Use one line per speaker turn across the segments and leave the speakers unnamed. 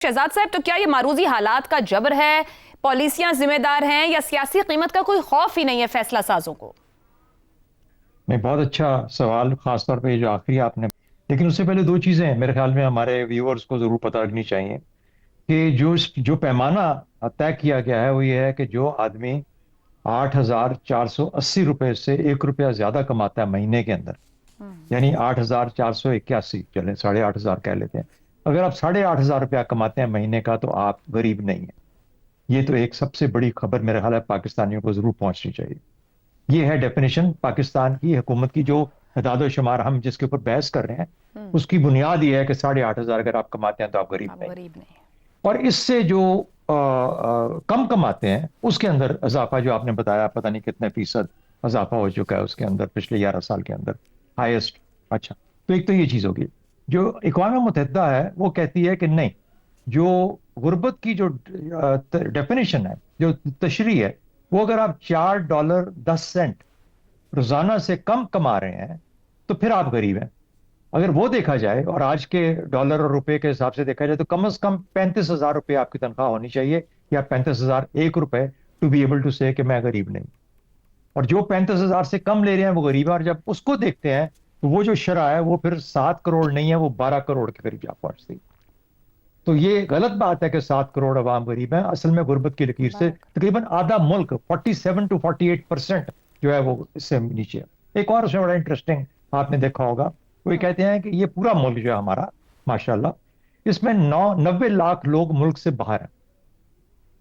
شہزاد صاحب، تو کیا یہ معروضی حالات کا جبر ہے، پالیسیاں ذمہ دار ہیں، یا سیاسی قیمت کا کوئی خوف ہی نہیں ہے فیصلہ سازوں کو؟
نہیں، بہت اچھا سوال، خاص طور پہ یہ جو آخری آپ نے، لیکن اس سے پہلے دو چیزیں ہیں میرے خیال میں ہمارے ویورز کو ضرور پتہ رکھنی چاہیے کہ جو پیمانہ طے کیا گیا ہے وہ یہ ہے کہ جو آدمی 8,480 روپے سے 1 روپیہ زیادہ کماتا ہے مہینے کے اندر، یعنی 8,481، چلیں 8,500 کہہ لیتے ہیں، اگر آپ 8,500 روپیہ کماتے ہیں مہینے کا تو آپ غریب نہیں ہیں۔ یہ تو ایک سب سے بڑی خبر میرے خیال ہے پاکستانیوں کو ضرور پہنچنی چاہیے۔ یہ ہے ڈیفینیشن پاکستان کی حکومت کی، جو اعداد و شمار ہم جس کے اوپر بحث کر رہے ہیں اس کی بنیاد یہ ہے کہ 8,500 اگر آپ کماتے ہیں تو آپ غریب نہیں۔
غریب نہیں.
اور اس سے جو کم کماتے ہیں اس کے اندر اضافہ جو آپ نے بتایا، پتہ نہیں کتنے فیصد اضافہ ہو چکا ہے اس کے اندر پچھلے 11 سال کے اندر، ہائیسٹ۔ اچھا، تو ایک تو یہ چیز ہوگی۔ جو اقوام متحدہ ہے وہ کہتی ہے کہ نہیں، جو غربت کی جو ڈیفینیشن ہے، جو تشریح ہے، وہ اگر آپ $4.10 روزانہ سے کم کما رہے ہیں تو پھر آپ غریب ہیں۔ اگر وہ دیکھا جائے اور آج کے ڈالر اور روپے کے حساب سے دیکھا جائے تو کم از کم 35,000 روپے آپ کی تنخواہ ہونی چاہیے، یا 35,001 روپے، ٹو بی ایبل ٹو سے کہ میں غریب نہیں۔ اور جو 35,000 سے کم لے رہے ہیں وہ غریب ہیں، اور جب اس کو دیکھتے ہیں تو وہ جو شرح ہے وہ پھر 7 کروڑ نہیں ہے، وہ 12 کروڑ کے قریب جا پہنچتی۔ تو یہ غلط بات ہے کہ 7 کروڑ عوام غریب ہیں۔ اصل میں غربت کی لکیر سے تقریباً آدھا ملک، 47 to 48% جو ہے وہ اس سے نیچے ہے۔ ایک اور اس میں بڑا انٹرسٹنگ آپ نے دیکھا ہوگا، وہ یہ کہتے ہیں کہ یہ پورا ملک جو ہے ہمارا ماشاءاللہ، اس میں 90 لاکھ لوگ ملک سے باہر ہیں۔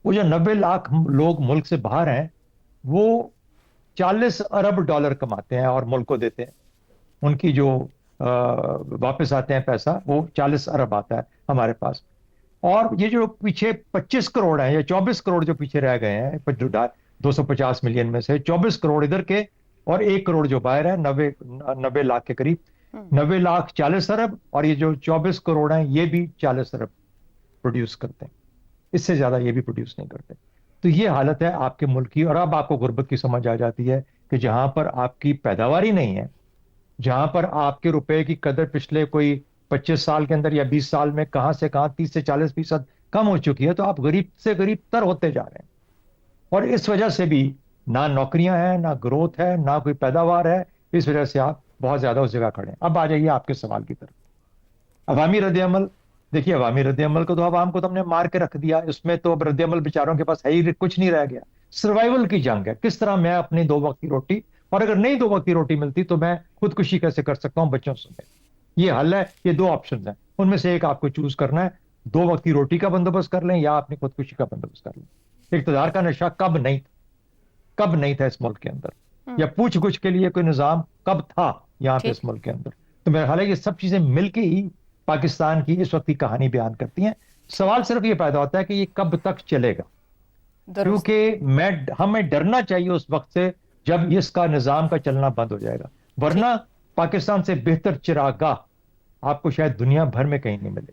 وہ جو 90 لاکھ لوگ ملک سے باہر ہیں وہ 40 ارب ڈالر کماتے ہیں اور ملک کو دیتے ہیں۔ ان کی جو واپس آتے ہیں پیسہ وہ 40 ارب آتا ہے ہمارے پاس۔ اور یہ جو پیچھے 25 کروڑ ہیں یا 24 کروڑ جو پیچھے رہ گئے ہیں 250 ملین میں سے 24 کروڑ ادھر کے اور 1 کروڑ جو باہر ہے، 90 لاکھ کے قریب، 90 لاکھ 40 ارب، اور یہ جو 24 کروڑ ہیں یہ بھی 40 ارب پروڈیوس کرتے ہیں، اس سے زیادہ یہ بھی پروڈیوس نہیں کرتے۔ تو یہ حالت ہے آپ کے ملک کی، اور اب آپ کو غربت کی سمجھ آ جاتی ہے کہ جہاں پر آپ کی پیداواری نہیں ہے، جہاں پر آپ کے روپے کی قدر پچھلے کوئی 25 سال کے اندر یا 20 سال میں کہاں سے کہاں 30 سے 40% کم ہو چکی ہے، تو آپ غریب سے غریب تر ہوتے جا رہے ہیں۔ اور اس وجہ سے بھی نہ نوکریاں ہیں، نہ گروتھ ہے، نہ کوئی پیداوار ہے، اس وجہ سے آپ بہت زیادہ اس جگہ کھڑے ہیں۔ اب آ جائیے آپ کے سوال کی طرف، عوامی رد عمل۔ دیکھیے، عوامی رد عمل کو تو عوام کو تو ہم نے مار کے رکھ دیا، اس میں تو اب رد عمل بیچاروں کے پاس ہے ہی کچھ نہیں رہ گیا۔ سروائیول کی جنگ ہے، کس طرح میں اپنی 2 وقت کی روٹی، اور اگر نہیں 2 وقت کی روٹی ملتی تو میں خودکشی کیسے کر سکتا ہوں بچوں سے۔ یہ حل ہے، یہ 2 آپشنز ہیں، ان میں سے ایک آپ کو چوز کرنا ہے۔ 2 وقت کی روٹی کا بندوبست کر لیں یا اپنی خودکشی کا بندوبست کر لیں۔ اقتدار کا نشہ کب نہیں تھا اس ملک کے اندر، یا پوچھ گچھ کے لیے کوئی نظام کب تھا یہاں پہ اس ملک کے اندر؟ تو میرا خیال ہے یہ سب چیزیں مل کے ہی پاکستان کی اس وقت کی کہانی بیان کرتی ہیں۔ سوال صرف یہ پیدا ہوتا ہے کہ یہ کب تک چلے گا، کیونکہ ہمیں ڈرنا چاہیے اس وقت سے جب اس کا نظام کا چلنا بند ہو جائے گا، ورنہ پاکستان سے بہتر چراگاہ آپ کو شاید دنیا بھر میں کہیں نہیں ملے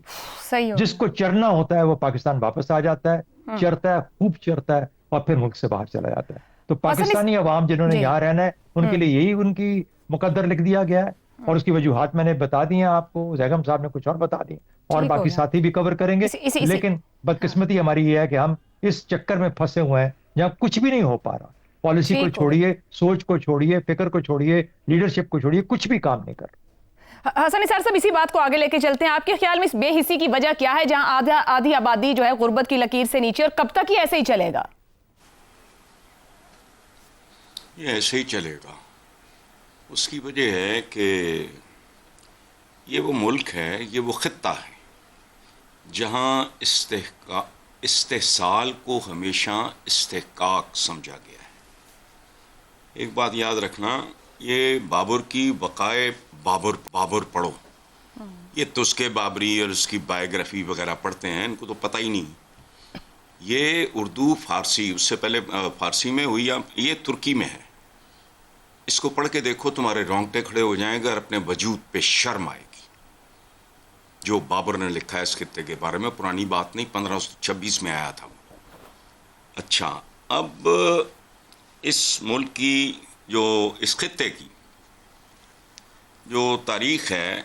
گی۔ جس کو چرنا ہوتا ہے وہ پاکستان واپس آ جاتا ہے، چرتا ہے، خوب چرتا ہے، اور پھر ملک سے باہر چلا جاتا ہے۔ تو پاکستانی عوام جنہوں نے یہاں رہنا ہے ان کے لیے یہی ان کی مقدر لکھ دیا گیا ہے، اور اس کی وجوہات میں نے بتا دی ہیں آپ کو، زیغم صاحب نے کچھ اور بتا دی، اور باقی ساتھی بھی کور کریں گے۔ لیکن بدقسمتی ہماری یہ ہے کہ ہم اس چکر میں پھنسے ہوئے ہیں جہاں کچھ بھی نہیں ہو پا رہا۔ پالیسی کو چھوڑیے، سوچ کو چھوڑیے، فکر کو چھوڑیے، لیڈرشپ کو چھوڑیے، کچھ بھی کام نہیں کر رہا۔
حسن نثار صاحب، اسی بات کو آگے لے کے چلتے ہیں۔ آپ کے خیال میں اس بے حسی کی وجہ کیا ہے جہاں آدھی آبادی جو ہے غربت کی لکیر سے نیچے، اور کب تک یہ ایسے ہی چلے گا؟
یہ ایسے ہی چلے گا۔ اس کی وجہ ہے کہ یہ وہ ملک ہے، یہ وہ خطہ ہے جہاں استحصال کو ہمیشہ استحقاق سمجھا گیا ہے۔ ایک بات یاد رکھنا، یہ بابر کی بقائے بابر پڑھو، یہ تسکے بابری اور اس کی بایوگرافی وغیرہ پڑھتے ہیں، ان کو تو پتہ ہی نہیں۔ یہ اردو فارسی، اس سے پہلے فارسی میں ہوئی، یہ ترکی میں ہے۔ اس کو پڑھ کے دیکھو، تمہارے رونگٹے کھڑے ہو جائیں گے اور اپنے وجود پہ شرم آئے گی۔ جو بابر نے لکھا ہے اس خطے کے بارے میں، پرانی بات نہیں، 1526 میں آیا تھا وہ۔ اچھا، اب اس ملک کی اس خطے کی جو تاریخ ہے،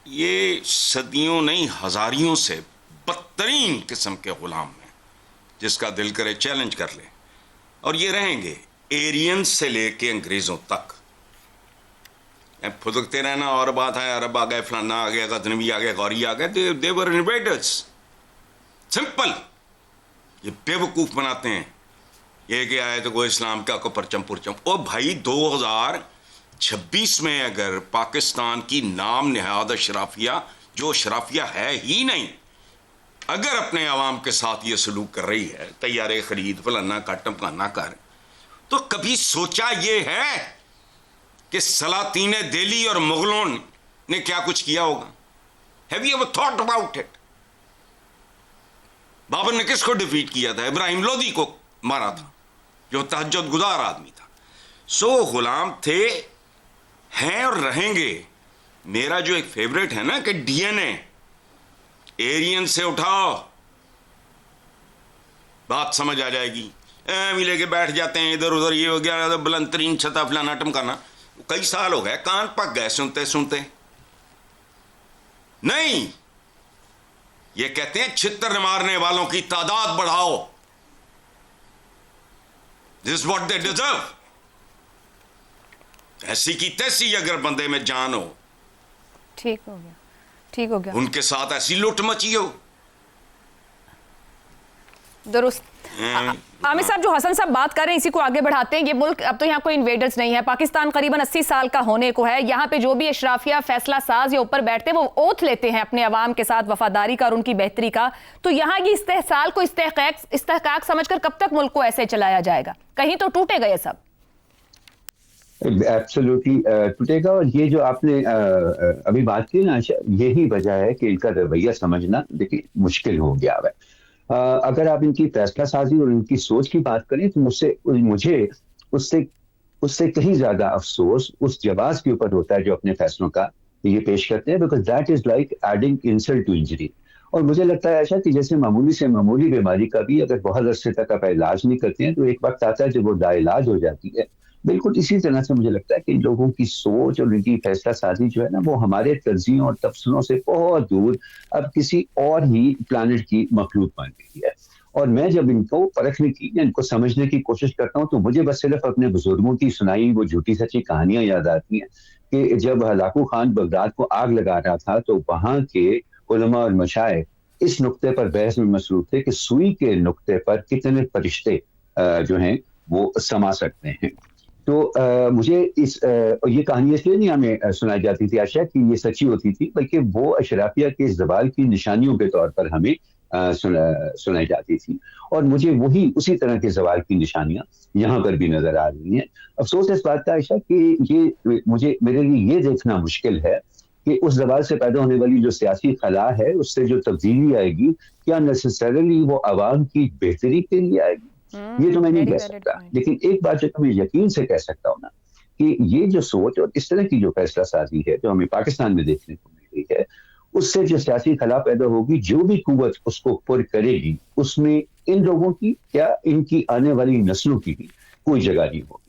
یہ صدیوں نہیں ہزاریوں سے بدترین قسم کے غلام ہیں، جس کا دل کرے چیلنج کر لے. اور یہ رہیں گے ایرین سے لے کے انگریزوں تک. پھدکتے رہنا اور بات ہے عرب آ گئے، فلانا آ گیا، غزنوی آ گیا، غوری آ گئے. they were invaders. سمپل. یہ بے وقوف بناتے ہیں. یہ کہ آئے تو کوئی اسلام کا کو پرچم پرچم. او بھائی 2026 میں اگر پاکستان کی نام نہاد اشرافیہ، جو اشرافیہ ہے ہی نہیں، اگر اپنے عوام کے ساتھ یہ سلوک کر رہی ہے، طیارے خرید، فلانا کر ٹمکانا کر، تو کبھی سوچا یہ ہے کہ سلاطین دہلی اور مغلوں نے کیا کچھ کیا ہوگا؟ Have you ever thought about it? Babar نے کس کو ڈیفیٹ کیا تھا؟ ابراہیم لودھی کو مارا تھا، جو تہجد گزار آدمی تھا. سو غلام تھے، ہیں اور رہیں گے. میرا جو ایک فیوریٹ ہے نا کہ ڈی این اے ایرین سے اٹھاؤ، بات سمجھ آ جائے گی. لے کے بیٹھ جاتے ہیں ادھر ادھر، یہ ہو گیا بلند ترین چھتا فلانا ٹمکانا. کئی سال ہو گئے، کان پک گئے سنتے سنتے. نہیں، یہ کہتے ہیں چھتر مارنے والوں کی تعداد بڑھاؤ. This is what they deserve. ایسی کی تیسی اگر بندے میں جان ہو،
ٹھیک ہو گیا، ٹھیک ہو گیا،
ان کے ساتھ ایسی لوٹ مچی ہو.
درست. عامر صاحب، جو حسن صاحب بات کر رہے ہیں اسی کو آگے بڑھاتے ہیں. یہ ملک اب تو یہاں کوئی انویڈرز نہیں ہے، پاکستان قریباً 80 سال کا ہونے کو ہے. یہاں پہ جو بھی اشرافیہ فیصلہ ساز یا اوپر بیٹھتے ہیں وہ اوتھ لیتے ہیں اپنے عوام کے ساتھ وفاداری کا اور ان کی بہتری کا. تو یہاں کی استحصال کو استحقاق سمجھ کر کب تک ملک کو ایسے چلایا جائے گا؟ کہیں تو ٹوٹے گا یہ سب.
ایبسولوٹلی ٹوٹے گا. اور یہ جو آپ نے ابھی بات کی نا، یہی وجہ ہے کہ ان کا رویہ سمجھنا دیکھیں مشکل ہو گیا ہے. اگر آپ ان کی فیصلہ سازی اور ان کی سوچ کی بات کریں تو مجھے اس سے کہیں زیادہ افسوس اس جواز کے اوپر ہوتا ہے جو اپنے فیصلوں کا یہ پیش کرتے ہیں، because that is like adding insult to injury. اور مجھے لگتا ہے ایسا کہ جیسے معمولی سے معمولی بیماری کا بھی اگر بہت عرصے تک آپ علاج نہیں کرتے ہیں تو ایک وقت آتا ہے جب وہ لاعلاج ہو جاتی ہے. بالکل اسی طرح سے مجھے لگتا ہے کہ ان لوگوں کی سوچ اور ان کی فیصلہ سازی جو ہے نا، وہ ہمارے ترجیحوں اور تبصروں سے بہت دور اب کسی اور ہی پلانٹ کی مخلوق بن گئی ہے. اور میں جب ان کو پرکھنے کی یا ان کو سمجھنے کی کوشش کرتا ہوں تو مجھے بس صرف اپنے بزرگوں کی سنائی وہ جھوٹی سچی کہانیاں یاد آتی ہیں کہ جب ہلاکو خان بغداد کو آگ لگا رہا تھا تو وہاں کے علماء اور مشائخ اس نقطے پر بحث میں مصروف تھے کہ سوئی کے نقطے پر کتنے فرشتے جو ہیں وہ سما سکتے ہیں. تو مجھے یہ کہانی اس لیے نہیں ہمیں سنائی جاتی تھی آشا کہ یہ سچی ہوتی تھی، بلکہ وہ اشرافیہ کے زوال کی نشانیوں کے طور پر ہمیں سنائی جاتی تھی. اور مجھے اسی طرح کے زوال کی نشانیاں یہاں پر بھی نظر آ رہی ہیں. افسوس اس بات کا عائشہ کہ یہ میرے لیے یہ دیکھنا مشکل ہے کہ اس زوال سے پیدا ہونے والی جو سیاسی خلا ہے اس سے جو تبدیلی آئے گی کیا نیسیسریلی وہ عوام کی بہتری کے لیے آئے گی، یہ تو میں نہیں کہہ سکتا. لیکن ایک بات جو میں یقین سے کہہ سکتا ہوں نا کہ یہ جو سوچ اور اس طرح کی جو فیصلہ سازی ہے جو ہمیں پاکستان میں دیکھنے کو مل رہی ہے، اس سے جو سیاسی خلا پیدا ہوگی، جو بھی قوت اس کو پر کرے گی، اس میں ان لوگوں کی کیا ان کی آنے والی نسلوں کی بھی کوئی جگہ نہیں ہوگی.